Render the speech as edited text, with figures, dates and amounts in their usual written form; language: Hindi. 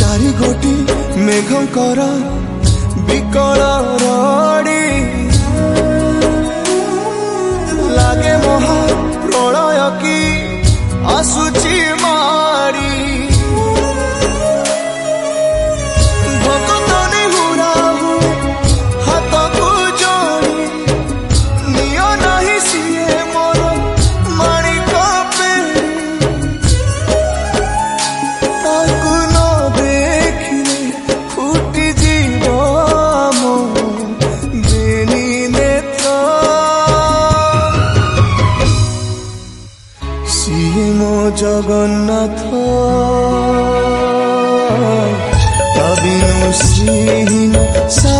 चारि गोटी मेघंकर विकल रड़ी लागे महा प्रलय की आसुची मारी भक्तनी हुराहु हाथ को जोड़ी नियो नहीं सिए मोर माणिक पेड़ी ताकू न देखिले फुटी जीव मो बेनी नेत्र सिए मो जगन्नाथ तबिनु श्रीहीन सा